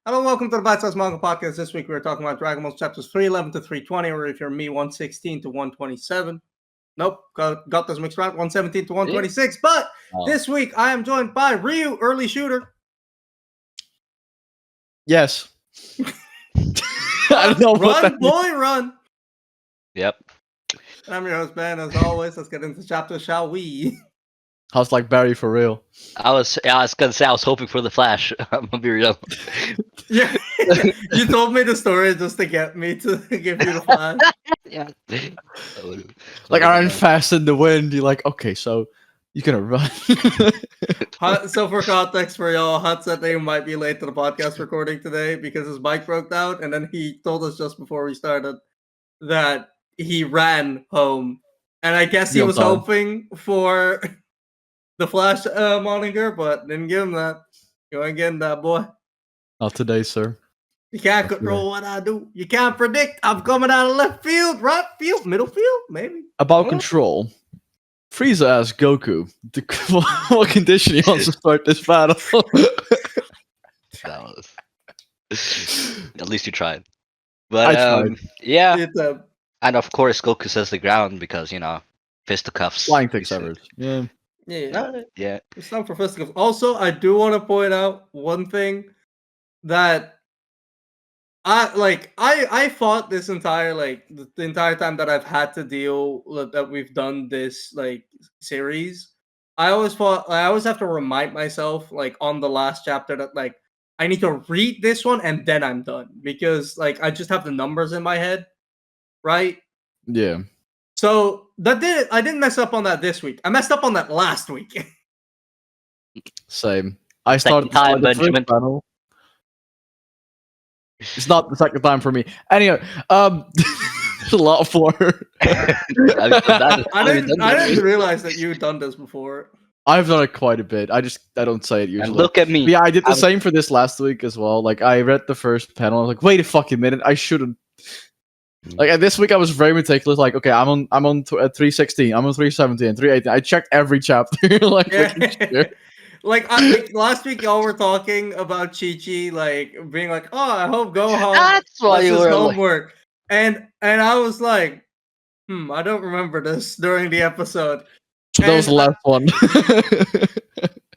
Hello, welcome to the Size Manga podcast. This week we're talking about Dragon Ball chapters 311 to 320, or if you're me, 116 to 127. Nope, got this mixed right, 117 to 126. But this week I am joined by Ryu, early shooter. Yes. I don't know run, boy, run. Yep. And I'm your host, Ben. As always, let's get into the chapter, shall we? How's like Barry for real? I was gonna say I was hoping for the Flash. I'm gonna be real. Yeah, you told me the story just to get me to give you the Flash. Yeah. Like Iron Fast in the wind. You're like, okay, so you're gonna run. So for context for y'all, Hut said they might be late to the podcast recording today because his bike broke down, and then he told us just before we started that he ran home, and I guess he was hoping for the Flash moniker, but didn't give him that. You ain't getting that, boy. Not today, sir. You can't control what I do. You can't predict. I'm coming out of left field, right field, middle field, maybe. About control. Frieza asked Goku what condition he wants to start this battle. That was... At least you tried. But I tried. Yeah. And of course Goku says the ground because, fisticuffs. Flying things severs. Yeah. Yeah. It's not for fisticuffs. Also, I do want to point out one thing that I fought this entire the entire time that I've had to deal with, that we've done this series. I always have to remind myself on the last chapter that I need to read this one and then I'm done, because I just have the numbers in my head, right? Yeah. So I didn't mess up on that this week. I messed up on that last week. Same. I started time, the Benjamin. first battle. It's not the second time for me. Anyway, there's a lot of floor. I didn't realize that you'd done this before. I've done it quite a bit. I don't say it usually. And look at me. But yeah, I did the same for this last week as well. I read the first panel. I was like, wait a fucking minute, I shouldn't. This week I was very meticulous. Okay, I'm on 316. I'm on 317 and 318. I checked every chapter. Last week y'all were talking about Chi-Chi being like, oh, I hope Gohan That's why you were homework. And I was like, I don't remember this during the episode. That was the last one.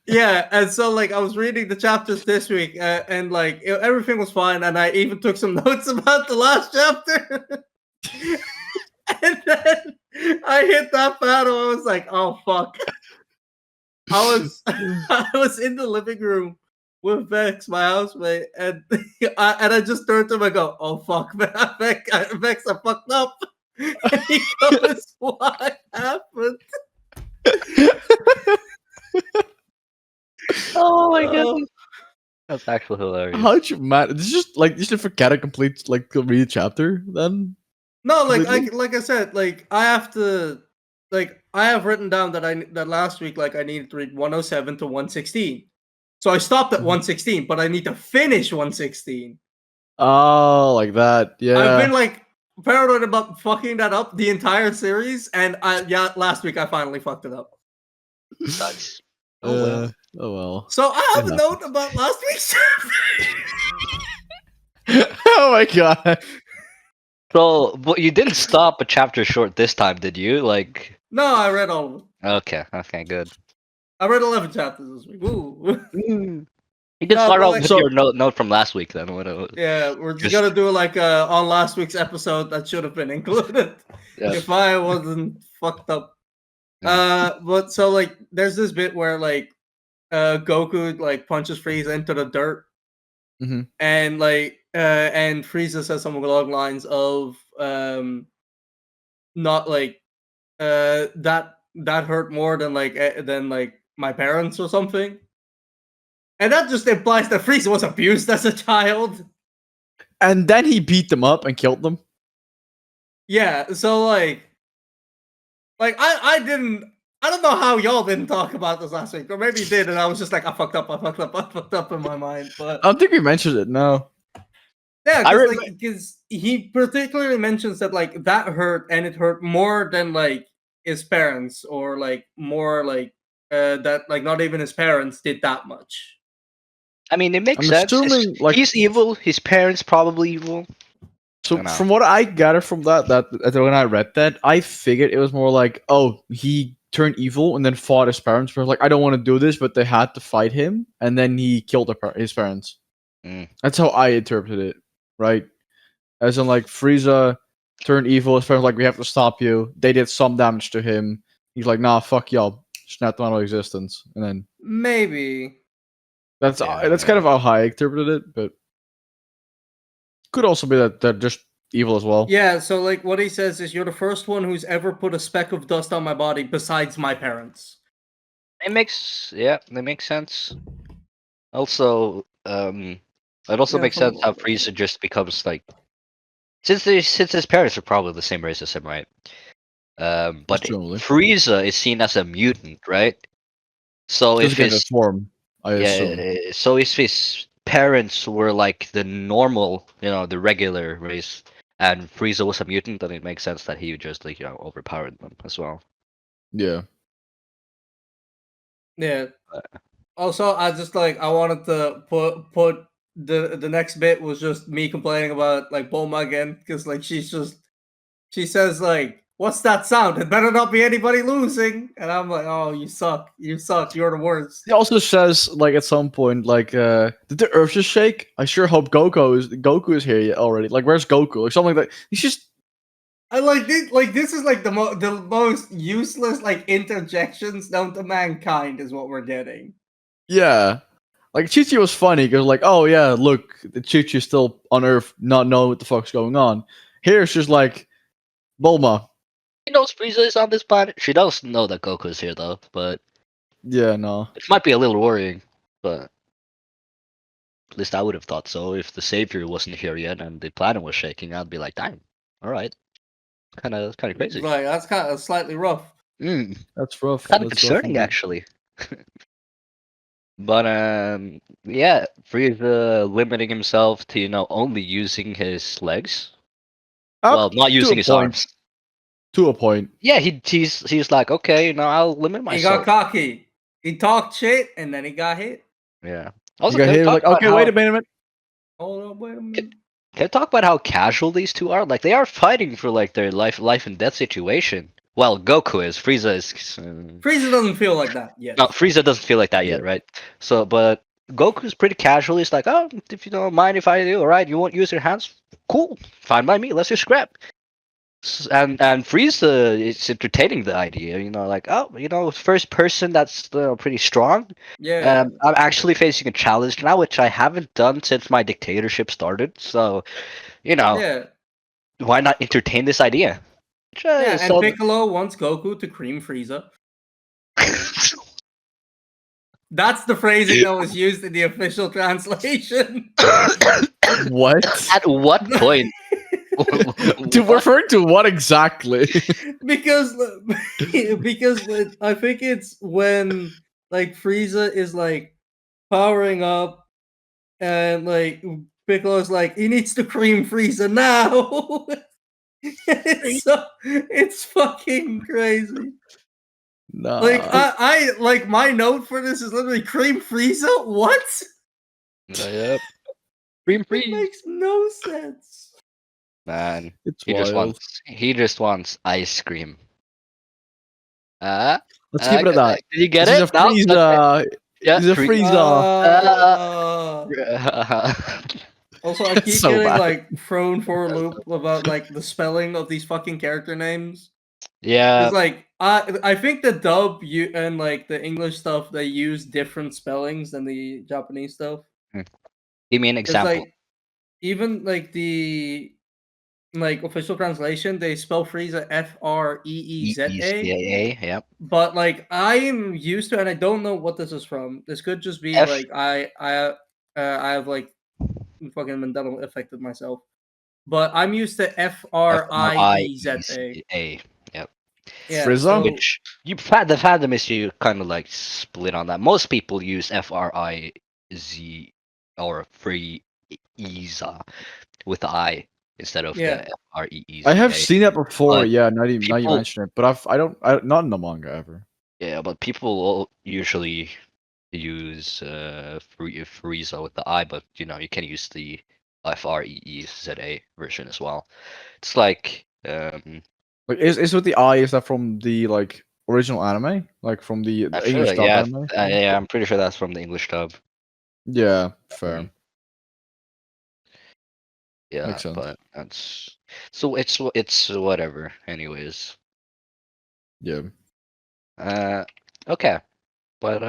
Yeah, and so I was reading the chapters this week, and everything was fine, and I even took some notes about the last chapter. And then I hit that battle. I was like, "Oh fuck!" I was in the living room with Vex, my housemate, and I just turned to him and go, "Oh fuck, Vex, I fucked up." And he goes, "What happened?" Oh my god, that's actually hilarious. How'd you man? It's just you should forget a complete read chapter then. No, like I said, I have to I have written down that last week I needed to read 107 to 116. So I stopped at 116, but I need to finish 116. Oh, like that. Yeah. I've been paranoid about fucking that up the entire series, and last week I finally fucked it up. Nice. Oh well. So I have a note about last week's chapter. Oh my god. So, but you didn't stop a chapter short this time, did you? No, I read all of them. Okay, good. I read 11 chapters this week. Ooh. You can start off with your note from last week then. Yeah, we're just gonna do on last week's episode that should have been included if I wasn't fucked up. But so there's this bit where Goku punches Frieza into the dirt, mm-hmm. and and Frieza says something along the lines of not that hurt more than my parents or something, and that just implies that Frieza was abused as a child, and then he beat them up and killed them. Yeah, so I don't know how y'all didn't talk about this last week, or maybe you did, and I was just I fucked up in my mind. But I don't think we mentioned it. No. Yeah, because he particularly mentions that that hurt, and it hurt more than his parents, or more that not even his parents did that much. I mean, it makes I'm sense. assuming, like, He's evil. His parents probably evil. so I know. from what I gathered from that when I read that, I figured it was more like, oh, he turned evil and then fought his parents. But like, I don't want to do this, but they had to fight him, and then he killed his parents. Mm. That's how I interpreted it, right? As in, like, Frieza turned evil. His parents were like, we have to stop you. They did some damage to him. He's like, nah, fuck y'all. Snapped them out of existence, and then Maybe. that's Yeah. kind of how I interpreted it, but could also be that they're just evil as well. Yeah, so like what he says is, you're the first one who's ever put a speck of dust on my body besides my parents. It makes sense. Also, it also Yeah, makes sense how Frieza just becomes like, since his parents are probably the same race as him, right? But Presumably. Frieza is seen as a mutant, right? So Just if get a his form, I assume. so if his parents were like the normal, the regular race, and Frieza was a mutant, then it makes sense that he would just like overpowered them as well. Yeah. Yeah. Also, I just I wanted to put the next bit was just me complaining about like Bulma again, because like she says like, what's that sound? It better not be anybody losing. And I'm like, oh, you suck, you're the worst. He also says, like, at some point, like, did the earth just shake? I sure hope Goku is here yet already. Like, where's Goku? Like, something like that. He's just... I like this. Like, this is like the most useless like interjections known to mankind is what we're getting. Yeah. Like, Chi-Chi was funny, because like, oh yeah, look, the Chi-Chi's still on Earth, not knowing what the fuck's going on. Here it's just like, Bulma. She knows Frieza is on this planet. She does know that Goku is here though, but Yeah, no. it might be a little worrying. But at least I would have thought so. If the Savior wasn't here yet and the planet was shaking, I'd be like, damn, all right, kind of crazy. Like, that's kind of slightly rough. That's rough. Kind of That's concerning, rough, actually. But yeah, Frieza limiting himself to only using his legs. Well, not using his arms. To a point. Yeah, he's like, okay, I'll limit myself. He got cocky. He talked shit, and then he got hit. Yeah. Also, he got hit, like, okay, wait a minute. Hold on, wait a minute. Can I talk about how casual these two are? Like, they are fighting for like their life and death situation. Well, Goku is. Frieza is. Frieza doesn't feel like that yet. No, Frieza doesn't feel like that yet, right? So, but Goku's pretty casual. He's like, oh, if you don't mind if I do, all right, you won't use your hands? Cool, fine by me. Let's just scrap. And Frieza is entertaining the idea. Like, oh, first person that's pretty strong. Yeah. I'm actually facing a challenge now, which I haven't done since my dictatorship started. So, Yeah. why not entertain this idea? Yeah, and Piccolo wants Goku to cream Frieza. That's the phrasing that was used in the official translation. What? At what point? Referring to what exactly? because I think it's when like Frieza is like powering up, and like Piccolo's like, he needs to cream Frieza now. It's fucking crazy. Nah. Like I like my note for this is literally cream Frieza. What? Yep. Cream It Frieza. makes no sense. Man, It's he wild. just wants ice cream. Let's keep it at that. Did you get He's it? a Frieza. Yeah, He's a Frieza. Also, I keep So getting bad. like thrown for a loop about like the spelling of these fucking character names. Yeah. It's like I think the dub and like the English stuff, they use different spellings than the Japanese stuff. Give me an It's example. like even like the like official translation, they spell Frieza Freeza. Yep. But like I am used to, and I don't know what this is from. This could just be like I have like fucking Mandela affected myself. But I'm used to Frieza. Yep. Yeah, Frieza? so, Which the fandom is you kind of like split on that. Most people use Friz or Frieza with the I instead of the Freeza. I have seen that before. But Yeah, not you people- mention it, but I don't not in the manga ever. Yeah, but people usually use Frieza with the I, but you can use the FREEZA version as well. It's like Like, is with the eye? Is that from the like original anime? Like from the I feel English like, dub anime? yeah, I'm pretty sure that's from the English dub. Yeah, fair. Mhm. Yeah, Makes sense. but that's so it's whatever. Anyways, Yeah. okay, but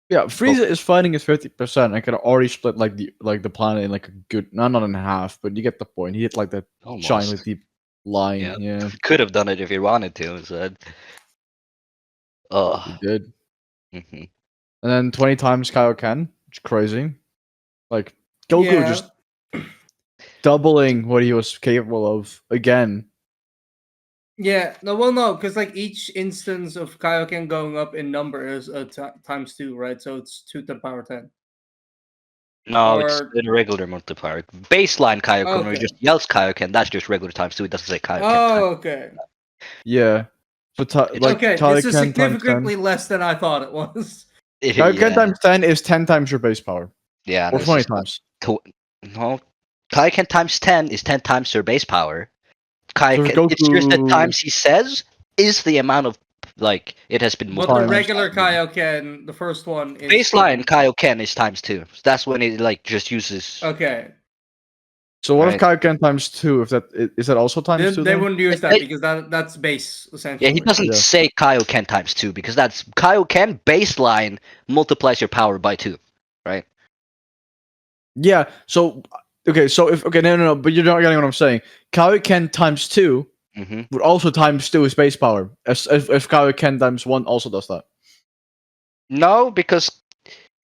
Yeah, Frieza is fighting his 50% and can already split like the planet in like a good not in half, but you get the point. He hit like that giant almost. deep line. Yeah, Yeah, could have done it if he wanted to instead. he Oh, did. hmm And then 20 times Kaioken. It's crazy. Like Goku Yeah. just doubling what he was capable of again. Yeah, no, because like each instance of Kaioken going up in number is times 2, right? So it's 2 to the power 10. No, it's Or in regular multiplier. Baseline Kaioken, where it okay. just yells Kaioken. That's just regular times 2. It doesn't say Kaioken times. Oh, okay. Yeah. But like Okay, this is Kaioken times 10. significantly less than I thought it was. Kaioken Yeah, times 10 is 10 times your base power. yeah. Or This 20 is not. times. No, Kaioken times 10 is 10 times your base power. So if Kaioken, it's just the Goku times he says is the amount of like it has been But the multiplied. times regular Kaioken, the first one is Baseline Kaioken is times 2. That's when it like just uses. okay. So what if Right. Kaioken times 2? If that is that also times 2 They then? wouldn't use that because that's base Yeah, essentially. he doesn't Yeah. say Kaioken times 2 because that's Kaioken baseline multiplies your power by 2, right? Yeah. So okay. So if no. But you're not getting what I'm saying. Kaioken times 2 Mm-hmm. would also times 2 his base power. As if Kaioken times 1 also does that. No, because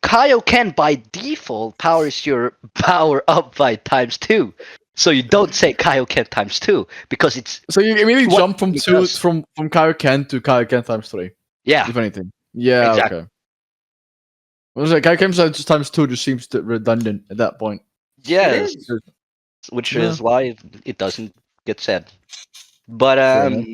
Kaioken by default powers your power up by times 2. So you don't say Kaioken times 2 because it's So you immediately what jump from he 2 does. from Kaioken to Kaioken times 3. Yeah, If anything. Yeah. exactly. Okay. I was like Kaioken times 2 just seems redundant at that point. Yes, is. which Yeah. is why it doesn't get said. But Fair enough.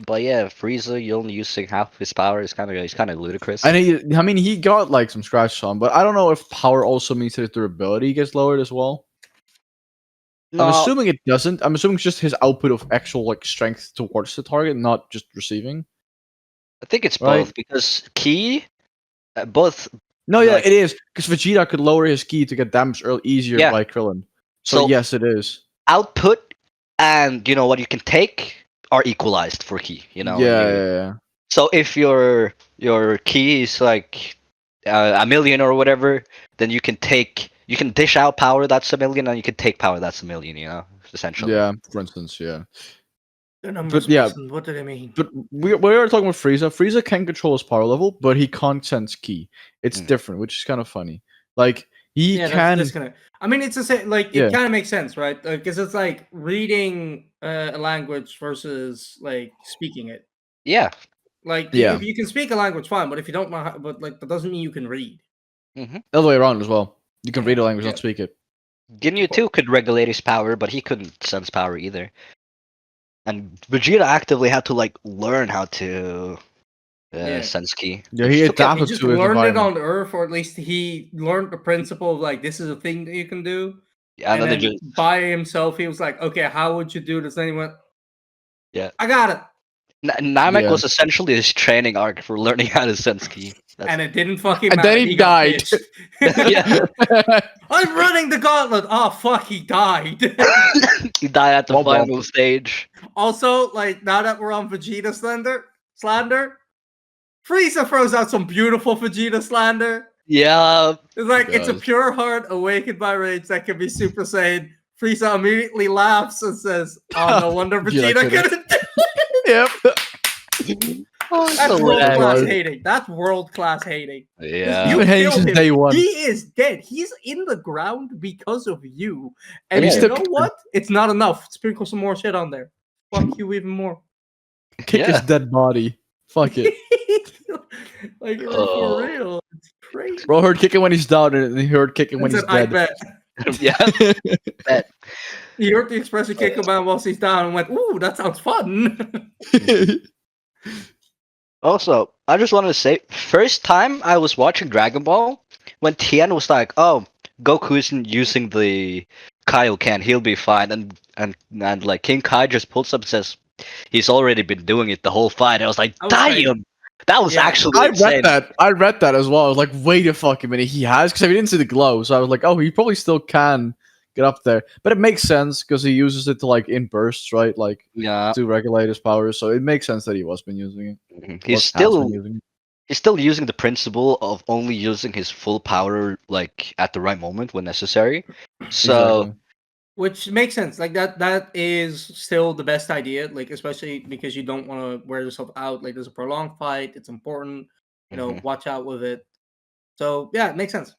but yeah, Frieza, you only using half his power is he's kind of ludicrous. And I mean, he got like some scratch on, but I don't know if power also means his durability gets lowered as well. I'm No, assuming it doesn't. I'm assuming it's just his output of actual like strength towards the target, not just receiving. I think it's Right? both because Ki, both No, yeah, like it is because Vegeta could lower his ki to get damage early easier yeah. by Krillin. So So yes, it is. output and what you can take are equalized for Ki. Yeah. So if your key is like a million or whatever, then you can dish out power that's a million, and you can take power that's a million. Essentially. Yeah, for instance, yeah. The numbers But yeah, person, what do they mean? but we were talking about Frieza. Frieza can control his power level, but he can't sense ki. It's Mm. different, which is kind of funny. Like he Yeah, that's can. disconnect. I mean, it's the same. Like, Yeah. it kind of makes sense, right? Because it's like reading a language versus like speaking it. Yeah. Like, Yeah. if you can speak a language, fine. But if you don't know, how, but like that doesn't mean you can read. Mm-hmm. The other way around as well. You can read a language, Yeah. not speak it. Ginyu too could regulate his power, but he couldn't sense power either. And Vegeta actively had to like learn how to Yeah. sense ki. Yeah, which he took him- He adapted just to his learned it environment. on Earth, or at least he learned the principle of like this is a thing that you can do. Yeah, And then they then just by himself, he was like, "Okay, how would you do this?" And he went, yeah. "I got it." Namek Yeah. was essentially his training arc for learning how to sense ki. And it didn't fucking And matter. then he got died. bitched. Yeah. I'm running the gauntlet. Oh fuck, he died. He died at the Womp womp. final stage. Also, like now that we're on Vegeta slander, Frieza throws out some beautiful Vegeta slander. Yeah, It's like He it's a does. pure heart awakened by rage that can be Super Saiyan. Frieza immediately laughs and says, "Oh, no wonder Vegeta Vegeta couldn't." couldn't." do Yep. That's so world bad. class God. hating. That's world class hating. Yeah. You Been hating killed since him. day one. He is dead. He's in the ground because of you. And And he you still know kicked him. what? It's not enough. Sprinkle some more shit on there. Fuck you even more. Kick his Yeah. dead body. Fuck it. Like for Oh. real. It's crazy. Bro heard kicking when he's down, and he heard kicking when And he's said, I dead. bet. Yeah. Bet. He heard the expression kick him out whilst he's down and went, ooh, that sounds fun. Also, I just wanted to say, first time I was watching Dragon Ball, when Tien was like, "Oh, Goku isn't using the Kaioken, he'll be fine," and like King Kai just pulls up and says, "He's already been doing it the whole fight." I was like, I was crazy. "Damn, that was Yeah. actually I insane." read that. I read that as well. I was like, wait a fucking minute, he has, because I didn't see the glow, so I was like, oh, he probably still can get up there. But it makes sense because he uses it to like in bursts, right? Like Yeah, to regulate his powers. So it makes sense that he was been using it. he's Has been still using it. he's still using the principle of only using his full power like at the right moment when necessary. So Exactly. Which makes sense. Like that is still the best idea. Like especially because you don't want to wear yourself out. Like there's a prolonged fight. It's important. mhm. Watch out with it. So yeah, it makes sense.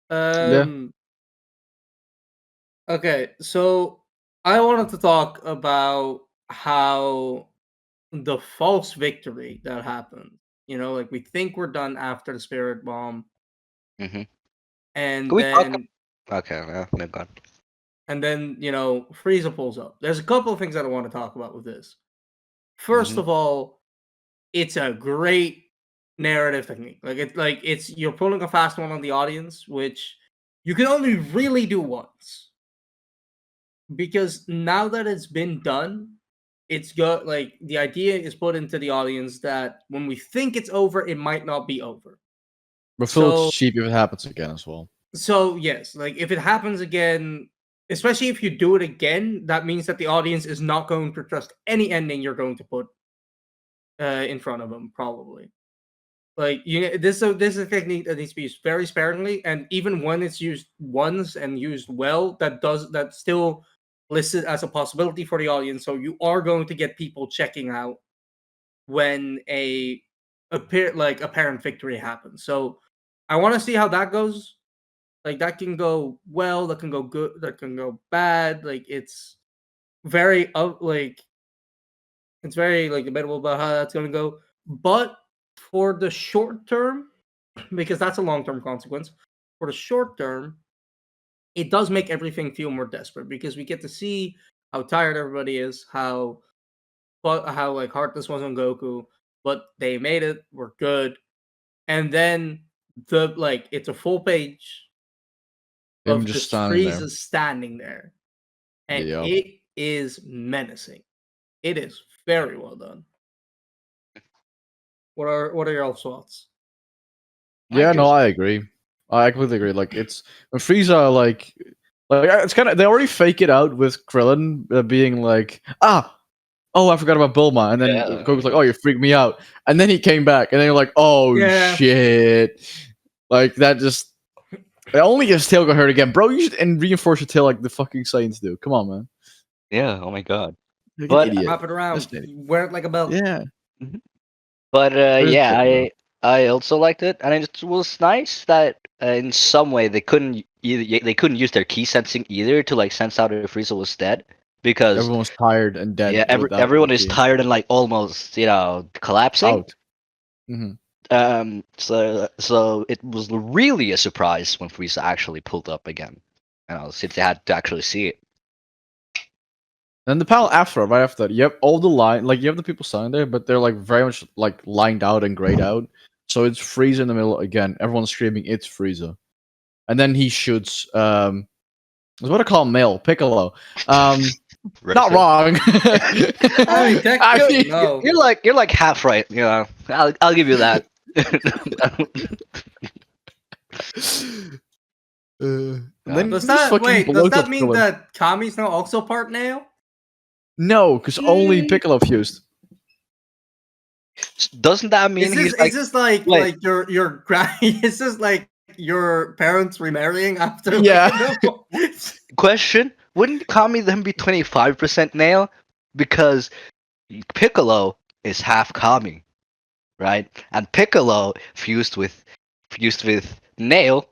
Yeah. Okay, so I wanted to talk about how the false victory that happened. Like we think we're done after the spirit bomb, Mhm. Can and we talk? then Okay, yeah, no god. Frieza pulls up. There's a couple of things that I want to talk about with this. First Mhm. of all, it's a great narrative technique. It's you're pulling a fast one on the audience, which you can only really do once. Because now that it's been done, it's got like the idea is put into the audience that when we think it's over, it might not be over. But Phil looks So cheap if it happens again as well. so yes, like if it happens again, especially if you do it again, that means that the audience is not going to trust any ending you're going to put in front of them, probably. Like this is a technique that needs to be used very sparingly, and even when it's used once and used well, that still listed as a possibility for the audience. So you are going to get people checking out when apparent victory happens. So I want to see how that goes. Like that can go well, that can go good, that can go bad. Like very like it's very like debatable about how that's going to go. But for the short term, because that's a long term consequence. For the short term, it does make everything feel more desperate because we get to see how tired everybody is, how like hard this was on Goku, but they made it. We're good, and then it's a full page Him of just just standing there. Frieza standing there, and Yeah. it is menacing. It is very well done. What are your thoughts? Yeah, no, I agree. I completely agree. Like it's when Frieza like it's kind of they already fake it out with Krillin being like oh I forgot about Bulma, and then Yeah. Goku's like, oh, you freaked me out, and then he came back, and then you're like, oh Yeah, shit, like that just it only gets tail got hurt again, bro. You should and reinforce your tail like the fucking Saiyans do. Come on, man. Yeah. Oh my god. Like an But idiot. wrap it around. Just an idiot. Wear it like a belt. Yeah. Mhm. But There's yeah, shit, bro. I also liked it, and it was nice that in some way they couldn't use their key sensing either to like sense out if Frieza was dead because Everyone was tired and yeah, dead without the everyone is key. tired and like almost collapsing. Out. Hmm. So it was really a surprise when Frieza actually pulled up again, since they had to actually see it. And the panel after, right after that, you have all the line, like you have the people standing there, but they're like very much like lined out and grayed out. So it's Frieza in the middle again. Everyone's screaming, "It's Frieza!" And then he shoots. I was about to call him male Piccolo. Not Racist. wrong. I mean, I technically, mean, no. You're like half right. I'll give you that. and Yeah. then Does just that fucking wait? Does blows that up mean Krillin. that Kami's now also part nail? No, because only Piccolo fused. Doesn't that mean he's like Is this like wait? your is this like your parents remarrying after like Yeah. a couple? Question: wouldn't Kami then be 25% nail? Because Piccolo is half Kami, right? And Piccolo fused with nail,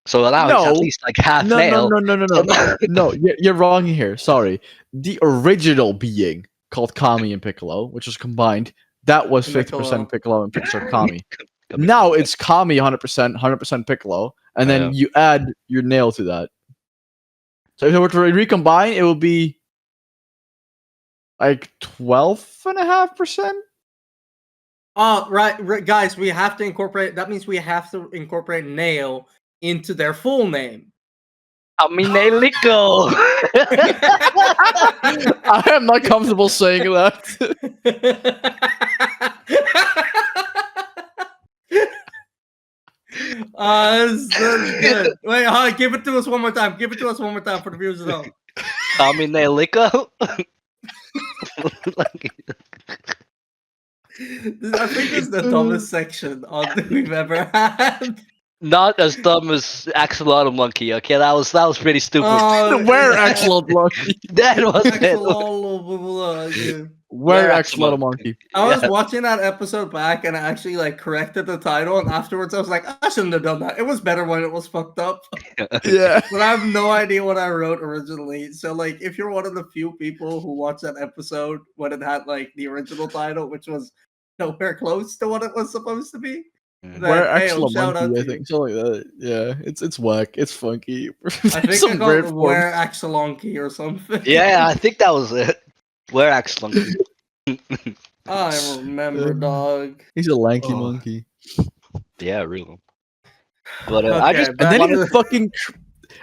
so now he's at No. least like half No, no, nail. no, no, no, So no. No, you're wrong here. Sorry. The original being called Kami and Piccolo, which was combined, that was 50% Piccolo. Piccolo and 50% Kami. Now it's Kami 100%, 100% Piccolo, and then you add your nail to that. So if it were to recombine, it would be like 12.5%? Oh, right, guys, we have to incorporate. That means we have to incorporate Nail into their full name. Aminelico. I am not comfortable saying that. That's good. Wait, give it to us one more time. Give it to us one more time for the viewers at home. Aminelico. I think this is the dumbest section that we've ever had. Not as dumb as Axolotl Monkey. Okay, that was pretty stupid. Where Axolotl Monkey? That was it. Where Axolotl Monkey? I was watching that episode back and I actually like corrected the title, and afterwards I was like, I shouldn't have done that. It was better when it was fucked up. Yeah. But I have no idea what I wrote originally. So like if you're one of the few people who watched that episode when it had like the original title, which was nowhere close to what it was supposed to be. Where Axolotl shout out Monkey, I to think. Something like that. Yeah. It's whack. It's funky. I think I Some called weird it form. Where Axolonky or something. Yeah, I think that was it. Where Axolotl. I remember, dog. He's a lanky Oh. monkey. Yeah, really. But I Okay, just And then he wanted- just fucking.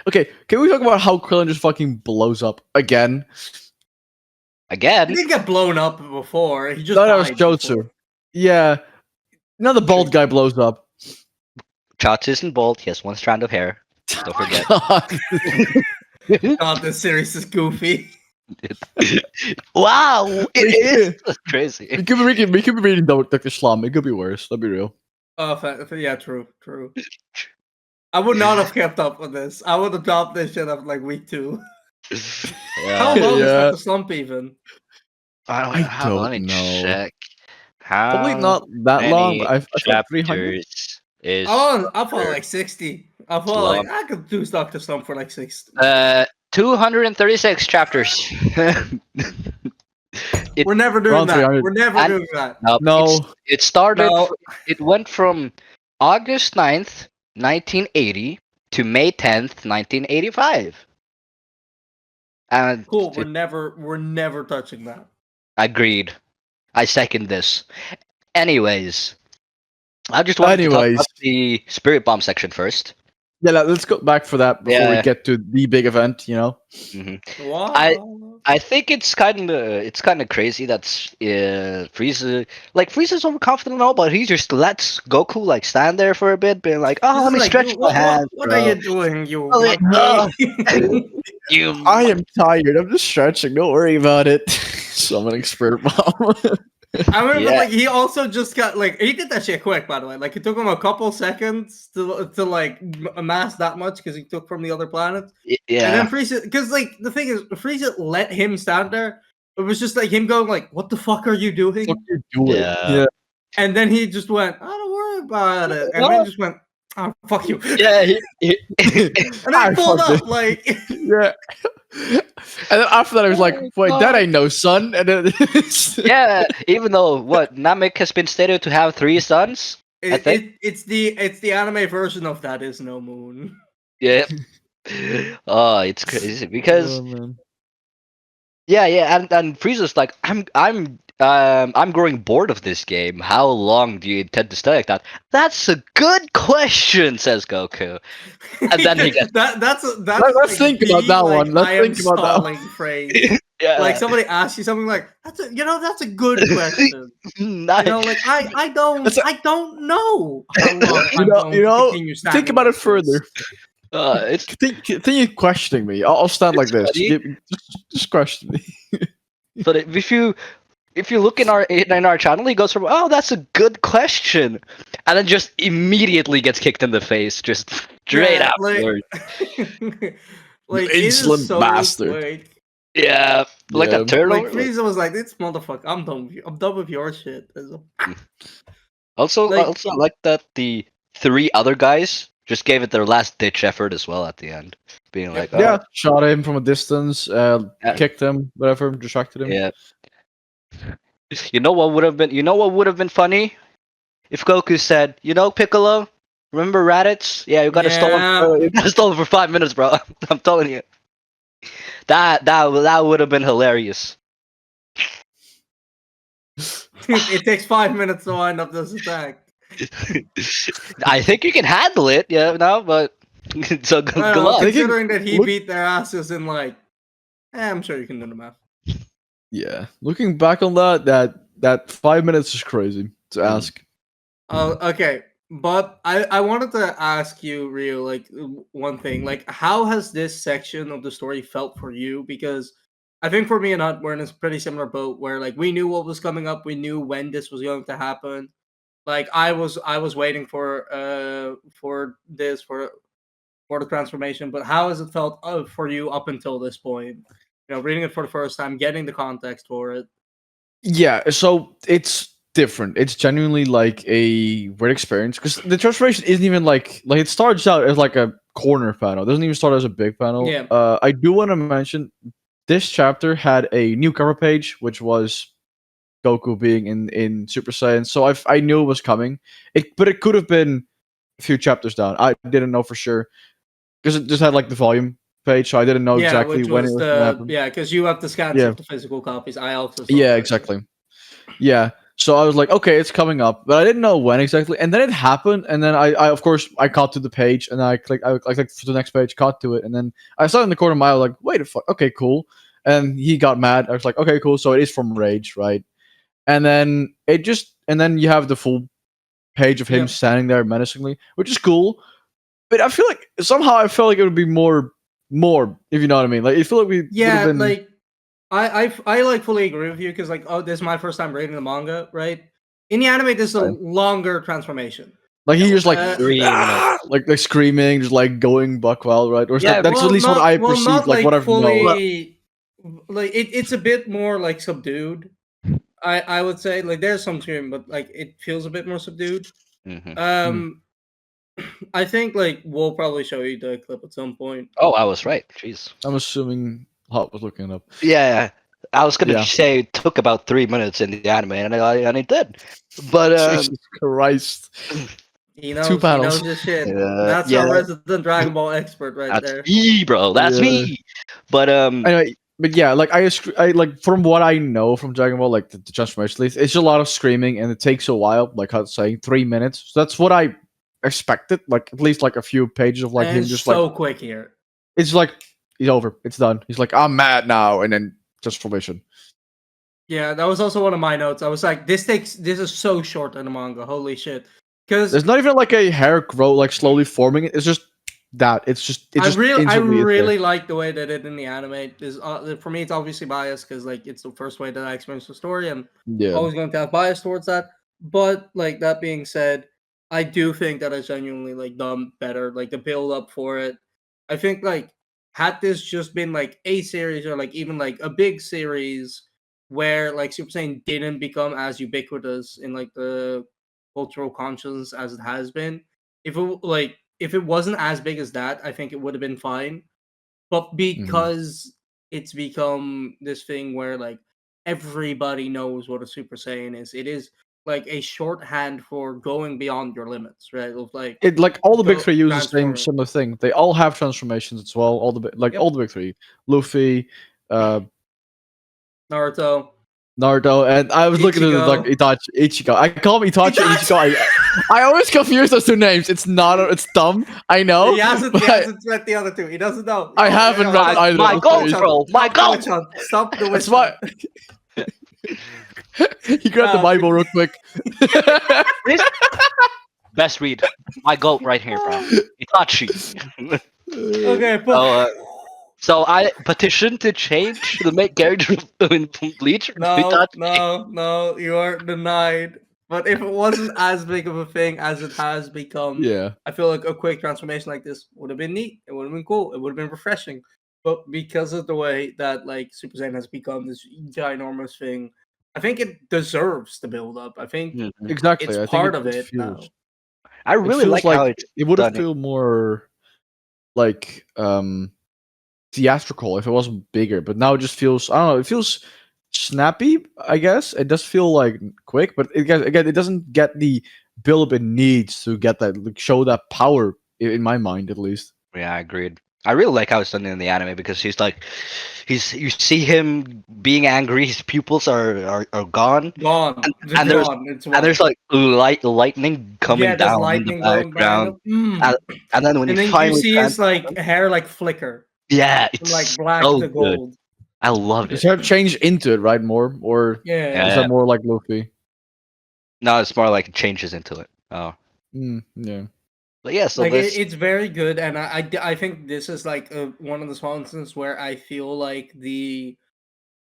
Okay, can we talk about how Krillin just fucking blows up again? He again. didn't get blown up before. He just No, that was died Jotsu. before. Yeah. Now the bald guy blows up. Chachi isn't bald. He has one strand of hair. Don't forget. God. God, this series is goofy. Wow, it is crazy. we could be reading Dr. Slum. It could be worse. Let's be real. Yeah, true. I would not have kept up with this. I would have dropped this shit after like week 2. How Yeah. long is Yeah. the slump even? I don't let me know. check. How Probably not that long, but I've got 300. chapters is I felt like 60. I felt like Slump. I could do Dr. Slump for like 60. 236 chapters. We're never doing Around that. 300. We're never And- doing that. No. It started. No. It went from August 9th, 1980 to May 10th, 1985. And Cool. We're never touching that. agreed. I second this. Anyways, I just wanted to talk Anyways. about the Spirit Bomb section first. Yeah, let's go back for that before Yeah. we get to the big event, you know? Wow. I think it's kind of crazy that Frieza's overconfident and all, but he just lets Goku like stand there for a bit, being like, "Oh, let me stretch my hands." What are you doing, you? Oh, like, monkey?" You. I am tired. I'm just stretching. Don't worry about it. Summoning Spirit Bomb. I remember, Yeah. like, he also just got like he did that shit quick. By the way, like it took him a couple seconds to like amass that much because he took from the other planet. Yeah. And then Frieza, because like the thing is, Frieza let him stand there. It was just like him going like, "What the fuck are you doing?" What you doing? Yeah. And then he just went, "I don't worry about it," and then just went, "Oh, fuck you." Yeah. And then I he pulled fucked up it. like. Yeah. And then after that, I was like, wait, that ain't no son. And then Yeah. Even though Namek has been stated to have 3 sons. I think- It's the anime version of that is no moon. Yeah. Oh, it's crazy because Oh, man. yeah, and Frieza's like, I'm growing bored of this game. How long do you intend to stay like that? That's a good question, says Goku. And then he gets that's Let's think about that one. Let's I am think about that stalling phrase. yeah, Like somebody asks you something like that's a good question. nice. You know, like I don't know how long You I'm know- going you to know, continue Think standing about it like this. further. It's Continue questioning me. I'll stand like this. funny. Just question me. but if you look in our channel, he goes from, "Oh, that's a good question," and then just immediately gets kicked in the face, just straight Yeah, afterwards. Like You it is insolent so bastard. quick. Yeah, like Yeah. a turtle. Like Frieza was like, "This motherfucker, I'm done with you. I'm done with your shit." Also, like- I like that the 3 other guys just gave it their last ditch effort as well at the end, being like, "Oh, Yeah, shot him from a distance, Yeah. kicked him, whatever, distracted him. yeah." You know what would have been funny if Goku said, "You know, Piccolo, remember Raditz? Yeah, you got to stall him. You got to stall him for 5 minutes, bro. I'm telling you." That would have been hilarious. It takes 5 minutes to wind up this attack. I think you can handle it, but so good I don't know, luck. considering that he look- beat their asses in like, I'm sure you can do the math. Yeah, looking back on that 5 minutes is crazy to ask. Oh, okay. But I wanted to ask you, Rio, like one thing. Like, how has this section of the story felt for you? Because I think for me and Hunt, we're in a pretty similar boat where like we knew what was coming up, we knew when this was going to happen. Like I was waiting for this for the transformation. But how has it felt for you up until this point? Reading it for the first time, getting the context for it. Yeah, so it's different. It's genuinely like a weird experience because the transformation isn't even like it starts out as like a corner panel. It doesn't even start as a big panel. Yeah. I do want to mention this chapter had a new cover page, which was Goku being in Super Saiyan. So I knew it was coming. But it could have been a few chapters down. I didn't know for sure because it just had like the volume page, so I didn't know exactly which when was it was going to happen. because you have the scans Yeah. of the physical copies. I also saw Yeah, that. exactly. Yeah. So I was like, okay, it's coming up, but I didn't know when exactly. And then it happened, and then I of course I caught to the page, and I clicked for the next page, caught to it, and then I saw it in the corner of my eye, like, wait a fuck, okay, cool. And he got mad. I was like, okay, cool. So it is from Rage, right? And then you have the full page of him Yep. standing there menacingly, which is cool. But I feel like somehow I felt like it would be more, if you know what I mean. Like, I feel like we would have been. Like I like fully agree with you because like this is my first time reading the manga, right? In the anime, this is a Right. longer transformation. Like he just like like screaming, just like going buck wild, right? Or is Yeah, that's at least what I perceive, not like what I've known. fully. Like it's a bit more like subdued. I would say like there's some screaming, but like it feels a bit more subdued. Mhm. I think like we'll probably show you the clip at some point. Oh, I was right. Jeez. I'm assuming Hot was looking it up. Yeah, I was gonna Yeah. say it took about 3 minutes in the anime, and it did. But Jesus Christ. He 2 knows panels. his shit. Yeah, That's yeah. our resident Dragon Ball expert right That's there. me, bro. That's Yeah. me. But Anyway, but yeah, like I like from what I know from Dragon Ball, like the transformation, it's just a lot of screaming, and it takes a while. Like I was saying, 3 minutes. So that's what I expected. Like at least like a few pages of like And him it's just so like quick here. it's like he's over. It's done. He's like, I'm mad now, and then transformation. Yeah, that was also one of my notes. I was like, this is so short in the manga. Holy shit. Because There's not even like a hair grow like slowly forming. It's just that. It's just I instantly is there. really like the way they did in the anime. Is for me, it's obviously biased because like it's the first way that I experienced the story. I'm Yeah. always going to have bias towards that. But like that being said, I do think that it's genuinely like done better. Like the build up for it. I think like had this just been like a series or like even like a big series where like Super Saiyan didn't become as ubiquitous in like the cultural consciousness as it has been. If it wasn't as big as that, I think it would have been fine. But because it's become this thing where like everybody knows what a Super Saiyan is, it is like a shorthand for going beyond your limits, right? Of like It like all the big go three use the same transforming. similar thing. They all have transformations as well. All the Yep. all the big three, Luffy, Naruto. Naruto, and I was looking at it like Ichigo. I call him Itachi and Ichigo. I always confuse those two names. It's not. It's dumb. I know. He hasn't but read the other two. He doesn't know. I haven't read either. my of goal, those. bro. My goal. Stop the That's witch why. He grabbed the Bible real quick. Best read. My goat right here, bro. Itachi. Okay, but So I petitioned to change the main character in Bleach. no, you are denied. But if it wasn't as big of a thing as it has become, Yeah. I feel like a quick transformation like this would have been neat. It would have been cool. It would have been refreshing. But because of the way that like Super Saiyan has become this ginormous thing, I think it deserves the build up. I think Exactly. it's I think part of it now. feels. I really feels like how it's it would have done it. feel more like theatrical if it wasn't bigger, but now it just feels, I don't know, it feels snappy, I guess. It does feel like quick, but it doesn't get the build up it needs to get that, like, show that power in my mind at least. Yeah, I agreed. I really like how it's done in the anime because he's like, you see him being angry, his pupils are gone, Gone. They're and there's gone. It's and there's white. like lightning coming Yeah, there's down in the lightning going behind background, him. Mm. and then when he And then you finally see his transforms, like hair like flicker yeah, from like it's black so to good. gold. I love Does it. her change into it, right? More, or Yeah. is Yeah. that more like Luffy? No, it's more like it changes into it. Oh, Yeah. but yeah. So Like this, it's very good, and I think this is like one of the small instances where I feel like the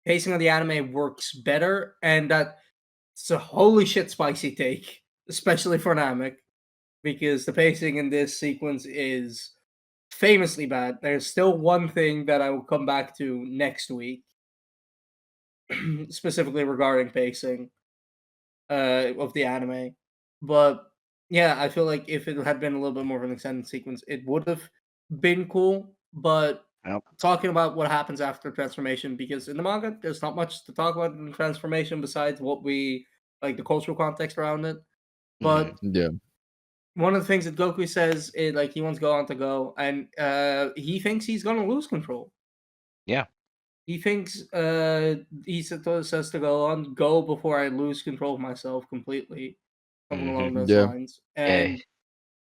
pacing of the anime works better, and that it's a holy shit spicy take, especially for Namek, because the pacing in this sequence is famously bad. There's still one thing that I will come back to next week, specifically regarding pacing of the anime. But yeah, I feel like if it had been a little bit more of an extended sequence, it would have been cool. But Yep. talking about what happens after transformation, because in the manga, there's not much to talk about in transformation besides what we like the cultural context around it. But Yeah. one of the things that Goku says is like he wants Gohan to go, and he thinks he's gonna lose control. yeah, He thinks he says to Gohan, "Go before I lose control of myself completely," something along those Yeah. lines. yeah, And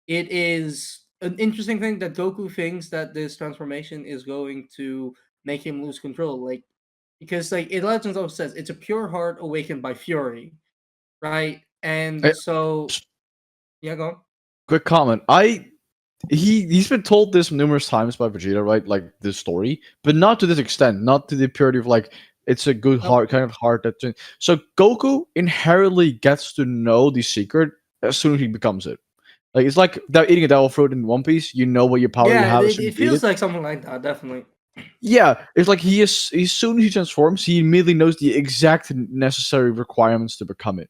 it is an interesting thing that Goku thinks that this transformation is going to make him lose control, like because like in Legends of says it's a pure heart awakened by fury, right? And Eh, so yeah, go on. Quick comment. He's been told this numerous times by Vegeta, right? Like this story, but not to this extent, not to the purity of like it's a good Nope. heart kind of heart that. So Goku inherently gets to know the secret as soon as he becomes it. Like it's like that eating a devil fruit in One Piece. You know what your power you Yeah, have as it, soon as it you eat feels it. like something like that, definitely. Yeah, it's like as soon as he transforms, he immediately knows the exact necessary requirements to become it.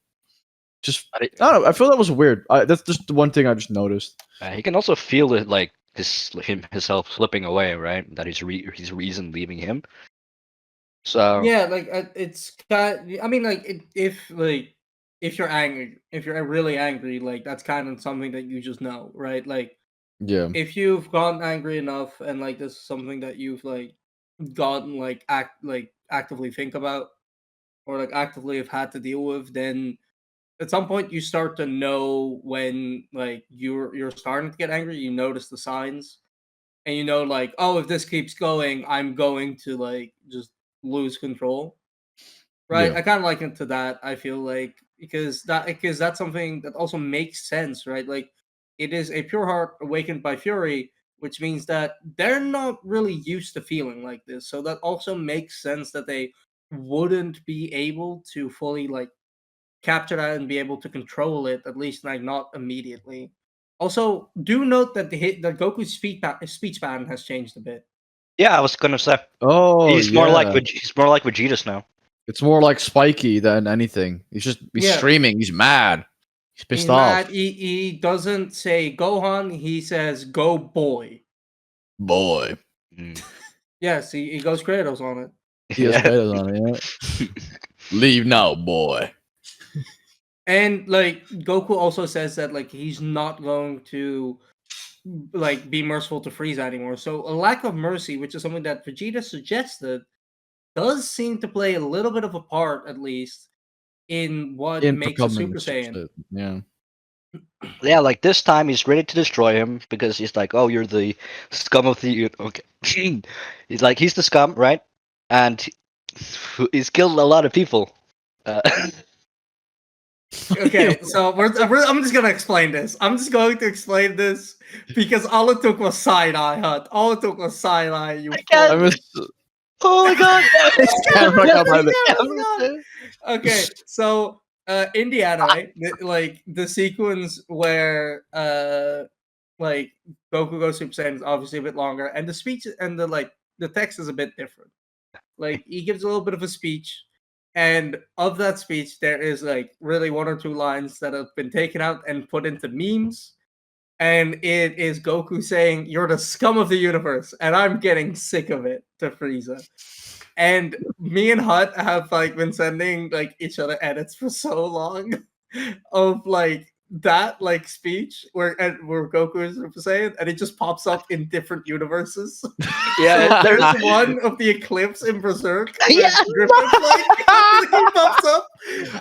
Just but it, I don't know. I feel that was weird. That's just the one thing I just noticed. he can also feel it like himself slipping away, right? That his reason leaving him. So Yeah, like it's kind. I mean, like if you're angry, if you're really angry, like that's kind of something that you just know, right? Like Yeah. if you've gotten angry enough, and like this is something that you've like gotten like actively think about, or like actively have had to deal with, then at some point you start to know when like you're starting to get angry. You notice the signs, and you know like, oh, if this keeps going, I'm going to like just lose control. Right, Yeah. I kind of liken it to that. I feel like because that's something that also makes sense, right? Like it is a pure heart awakened by fury, which means that they're not really used to feeling like this. So that also makes sense that they wouldn't be able to fully like capture that and be able to control it, at least like not immediately. Also, do note that that Goku's speech pattern has changed a bit. yeah, I was gonna say Oh yeah. He's more like Vegeta's now. It's more like spiky than anything. He's Yeah, streaming. He's mad. He's he's pissed mad. off. He doesn't say Gohan. He says Go boy. Boy. Mm. Yes, he goes Kratos on it. He has Yeah. credit on it. Yeah. Leave now, boy. And like Goku also says that like he's not going to like be merciful to Frieza anymore. So a lack of mercy, which is something that Vegeta suggested, does seem to play a little bit of a part, at least, in what In makes a becoming a Super Super Saiyan. Saiyan. Yeah. Yeah, like this time he's ready to destroy him because he's like, "Oh, you're the scum of the okay." He's like, he's the scum, right? And he's killed a lot of people. Uh, Okay, so I'm just gonna explain this. I'm just going to explain this because all it took was side eye, Hut. All it took was side eye. You I can't. I fool. miss Oh my god! his camera got my lip. Okay, so in the anime, like the sequence where like Goku goes Super Saiyan is obviously a bit longer, and the speech and the text is a bit different. Like he gives a little bit of a speech, and of that speech, there is like really one or two lines that have been taken out and put into memes. And it is Goku saying, "You're the scum of the universe," and I'm getting sick of it to Frieza. And me and Hut have like been sending like each other edits for so long of like that like speech where Goku is Super Saiyan, and it just pops up in different universes. Yeah, So there's one of the Eclipse in Berserk with Yeah. Griffith like he pops up.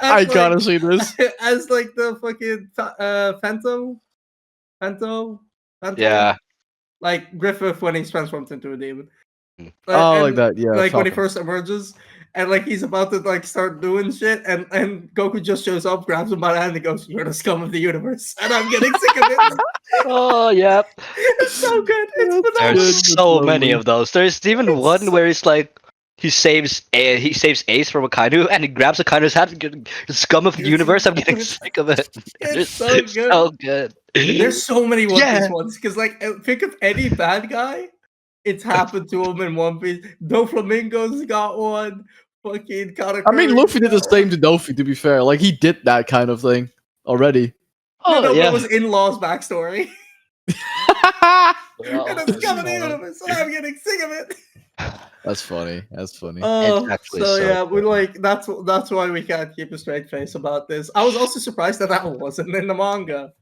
I As, gotta like, see this. as like the fucking Fento, yeah. like Griffith when he's transformed into a demon. Mm. Oh, like And, that. Yeah. like when he Falcon. first emerges, and like he's about to like start doing shit, and Goku just shows up, grabs him by the hand, and goes, "You're the scum of the universe," and I'm getting sick of it. Oh, yeah. It's so good. It's That's phenomenal. There's That's so many lovely. of those. There's even It's one so- where it's like he saves Ace from Akainu and he grabs Akainu's hand and getting scum of the universe. I'm getting sick of it. It's so good. So good. There's so many One Piece Yeah. ones because like think of any bad guy, it's happened to him in One Piece. Doflamingo's got one. Fucking Katakuri's I mean, Luffy did the got same to Dofi. To be fair, like he did that kind of thing already. one. No, Oh but yeah. it was in-laws backstory. Well, And it's coming no. in universe, and I'm getting sick of it. That's funny. That's funny. Oh, actually so so yeah, we good. like that's why we can't keep a straight face about this. I was also surprised that wasn't in the manga.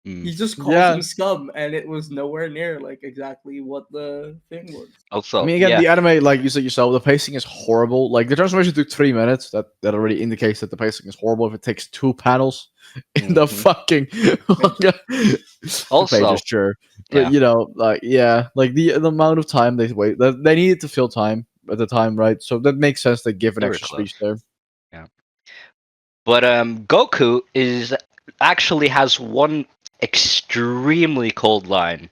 Mm. He just calls Yeah. him scum, and it was nowhere near like exactly what the thing was. Also, I mean, again, yeah. the anime, like you said yourself, the pacing is horrible. Like the transformation took 3 minutes. That already indicates that the pacing is horrible. If it takes 2 panels in the Mhm. fucking manga, Also, pages, sure, but yeah. you know, like like the amount of time they wait, they needed to fill time at the time, right? So that makes sense. They give an They were extra close. speech there. But Goku actually has one extremely cold line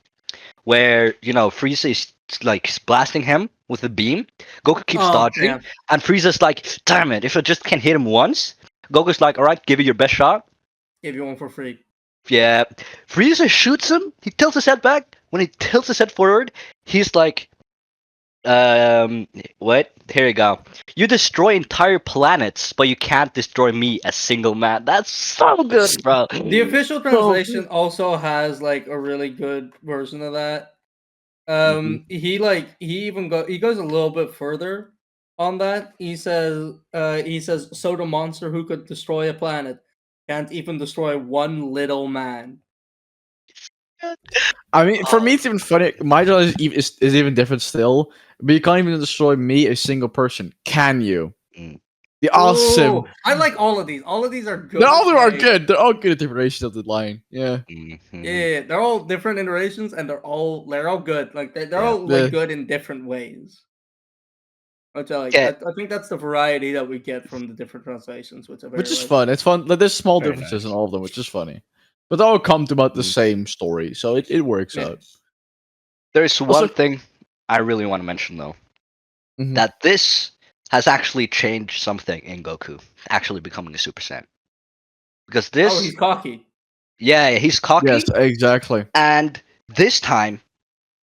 where Frieza is like blasting him with a beam. Goku keeps dodging, yeah. and Frieza's like, "Damn it! If I just can hit him once." Goku's like, "All right, give it your best shot." Give you one for free. Yeah, Frieza shoots him. He tilts his head back. When he tilts his head forward, he's like, what? Here you go. You destroy entire planets, but you can't destroy me, a single man. That's so good, bro. The official translation also has like a really good version of that. He goes a little bit further on that. He says so the monster who could destroy a planet can't even destroy one little man. I mean, for me, it's even funny. My job is even different still. But you can't even destroy me, a single person. Can you? Mm. The awesome. Ooh, I like all of these. All of these are good. They all are like- good. They're all good iterations of the line. Yeah. Mhm. Yeah, they're all different iterations, and they're all good. Like they're Yeah. all like Yeah. good in different ways. Which I like. Yeah. I think that's the variety that we get from the different translations, which are very Which is like- fun. It's fun. Like, there's small Very differences in nice. all of them, which is funny. But they all come to about the Mm. same story, so it works Yeah. out. There's Also- one thing I really want to mention though. Mhm. That this has actually changed something in Goku actually becoming a Super Saiyan. Because this, Oh, he's cocky. yeah, he's cocky, Yes, exactly. and this time,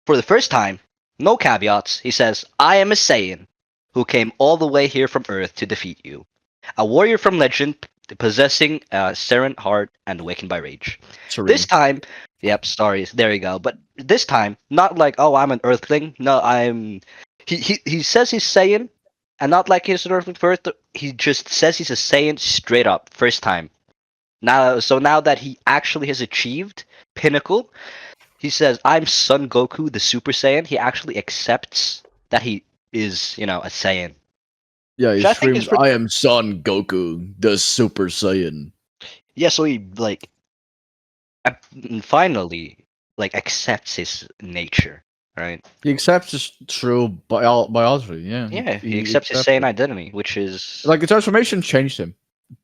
for the first time, no caveats, he says, "I am a Saiyan who came all the way here from Earth to defeat you. A warrior from legend, possessing a serene heart and awakened by rage." Serene. This time, yep, sorry, there you go. But this time, not like, "Oh, I'm an Earthling." No, I'm. He says he's Saiyan, and not like he's an Earthling first. He just says he's a Saiyan straight up, first time. Now that he actually has achieved pinnacle, he says, "I'm Son Goku, the Super Saiyan." He actually accepts that he is, a Saiyan. Yeah, he Which I think is screams, pretty- "I am Son Goku, the Super Saiyan." Yeah, so he finally accepts his nature, right? He accepts his true biology. Yeah. Yeah, he accepts his accepts Saiyan it. identity, which is Like the transformation changed him.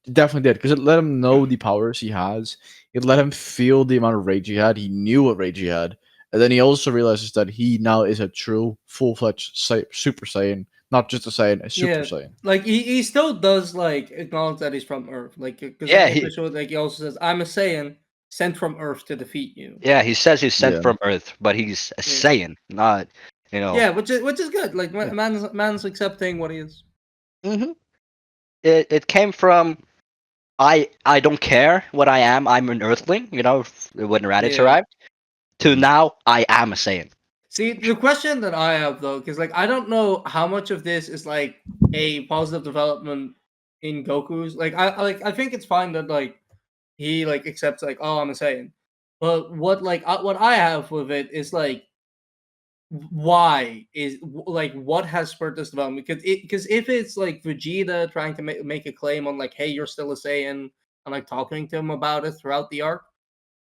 It definitely did, because it let him know the powers he has. It let him feel the amount of rage he had. He knew what rage he had, and then he also realizes that he now is a true, full-fledged Super Saiyan, not just a Saiyan, a Super Yeah. Saiyan. Like he still does like acknowledge that he's from Earth. Like because Yeah, he also says, "I'm a Saiyan sent from Earth to defeat you." yeah. He says he's sent Yeah. from Earth, but he's a Yeah. Saiyan, not Yeah, which is good. Like Yeah. man's accepting what he is. Mm-hmm. It came from I don't care what I am. I'm an Earthling. When Raditz Yeah. arrived, to Mhm. now I am a Saiyan. See, the question that I have though, because like I don't know how much of this is like a positive development in Goku's. Like I think it's fine that like he like accepts like, oh, I'm a Saiyan. But what I have with it is like, why is like what has spurred this development? Because if it's like Vegeta trying to make a claim on like, hey, you're still a Saiyan, and like talking to him about it throughout the arc,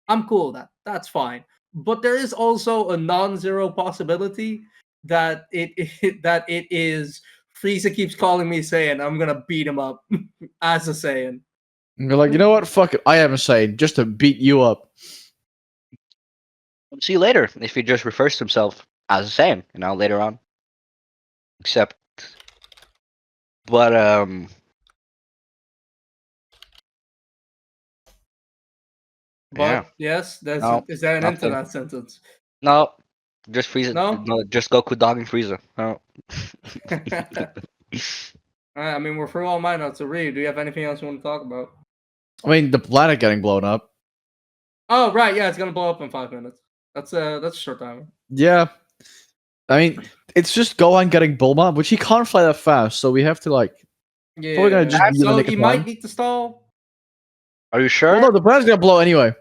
I'm cool with that. That's fine. But there is also a non-zero possibility that that it is Frieza keeps calling me Saiyan. I'm gonna beat him up as a Saiyan. And you're like, you know what? Fuck it. I am a Saiyan just to beat you up. We'll see later if he just refers to himself as a Saiyan, later on. Except, but But yeah, yes, no, is there an end to nothing. that sentence? No, just Frieza. No? No, just Goku dogging Frieza. No. I mean, we're through all my notes. So, Ryu, do you have anything else you want to talk about? I mean, the planet getting blown up. Oh, right, yeah, it's gonna blow up in 5 minutes. That's a short time. Yeah. I mean, it's just Gohan getting Bulma, which he can't fly that fast, so we have to like. Yeah. Probably gonna just be in the So nick of he time. might need to stall. Are you sure? Well, no, the planet's gonna blow anyway.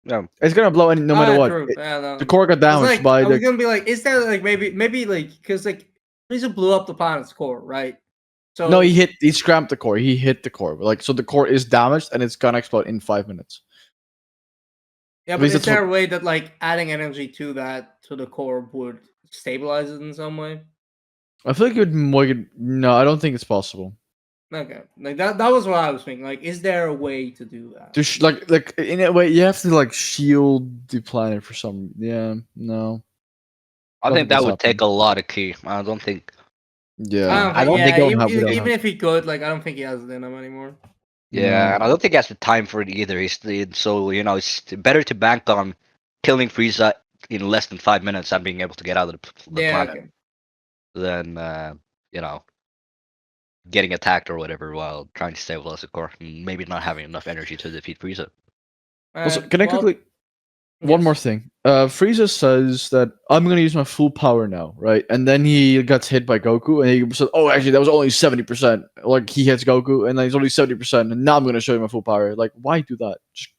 No. It's gonna blow no matter what. True. Yeah, no. The core got damaged by I was the. gonna be like, is there like maybe like because like Frieza blew up the planet's core, right? So No, he scrapped the core. He hit the core. Like, so the core is damaged and it's gonna explode in 5 minutes. yeah, at but least is that's there a way that like adding energy to the core would stabilize it in some way? I feel like it would more. No, I don't think it's possible. Okay, like that was what I was thinking. Like, is there a way to do that? To like in a way, you have to like shield the planet for some. Yeah, no. I Don't think that that's would take a happening. lot of ki. I don't think. Yeah, I don't yeah, think they don't have. We don't even have. if he could, like, I don't think he has it in him anymore. Yeah, No. and I don't think he has the time for it either. So it's better to bank on killing Frieza in less than 5 minutes and being able to get out of the Yeah, planet okay. than getting attacked or whatever while trying to stabilize the core. And maybe not having enough energy to defeat Frieza. Also, can I Well, quickly? One more yes. thing. Frieza says that I'm gonna use my full power now, right? And then he gets hit by Goku, and he said, "Oh, actually, that was only 70%." Like he hits Goku, and then he's only 70%, and now I'm gonna show you my full power. Like, why do that? Just,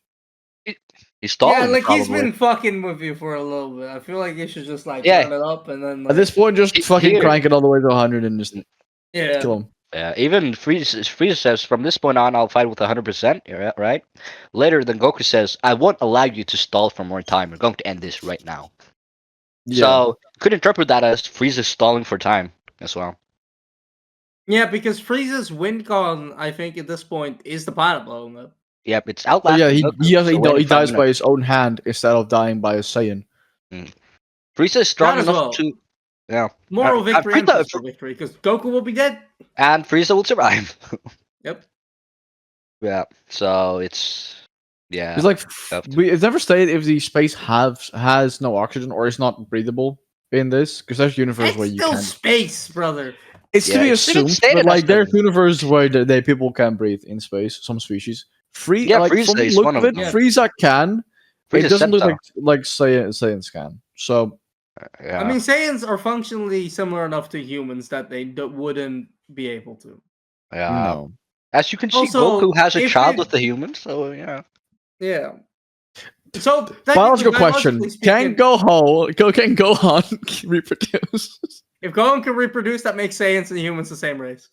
He's Yeah, stalling, like he's probably. been fucking with you for a little bit. I feel like you should just like Yeah. turn it up and then at this like, point, just fucking Here. crank it all the way to 100 and just yeah. kill him. Yeah, even Frieza says, from this point on, I'll fight with 100%, right? Later, then Goku says, I won't allow you to stall for more time. We're going to end this right now. Yeah. So, could interpret that as Frieza stalling for time as well. Yeah, because Frieza's win con, I think at this point, is the planet blowing up. Yep, it's Oh, outlasting yeah, Goku, so wait he 5 dies by minutes. his own hand instead of dying by a Saiyan. Frieza is strong That as enough well. to... Yeah. Moral victory and Frieza, peaceful victory, because Goku will be dead. and Frieza will survive. Yep. Yeah, so it's... Yeah. It's like tough. it's never stated if the space has no oxygen or is not breathable in this, because there's universe It's where you still can. space, brother. It's to Yeah, be it's even assumed, stated but like as there's the- universe where they people can breathe in space. Some species. Yeah, Like Frieza from the is look one of of it, them. Frieza can. Frieza It doesn't look Sento. like Saiyans can. So Yeah. I mean, Saiyans are functionally similar enough to humans that they wouldn't be able to. Yeah. no. As you can see, Also, Goku has a if child it- with the humans, so yeah. Yeah. So, Biological question: biologically Can speaking, Gohan reproduce? if Gohan can reproduce, that makes Saiyans and humans the same race.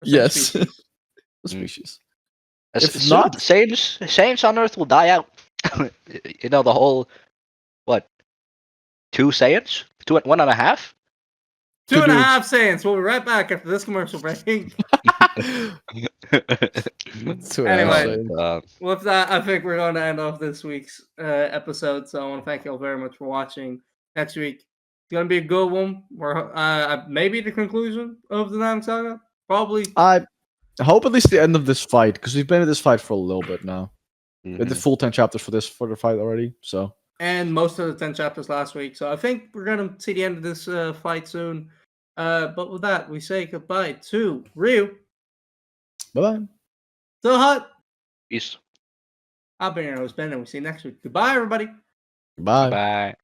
Or same Yes. species. Species. If If not- Saiyans on Earth will die out. The whole what? 2 Saiyans? 1.5? 2.5 Saiyans. We'll be right back after this commercial break. Anyway. With that, I think we're going to end off this week's episode. So I want to thank you all very much for watching. Next week, it's going to be a good one. We're maybe the conclusion of the Namek Saga. Probably. I hope at least the end of this fight, because we've been in this fight for a little bit now. We had the full 10 chapters for the fight already. So. And most of the 10 chapters last week. So I think we're going to see the end of this fight soon. But with that, we say goodbye to Ryu. Bye-bye. So hot. Peace. I've been your host, Ben, and we'll see you next week. Goodbye, everybody. Bye. Bye.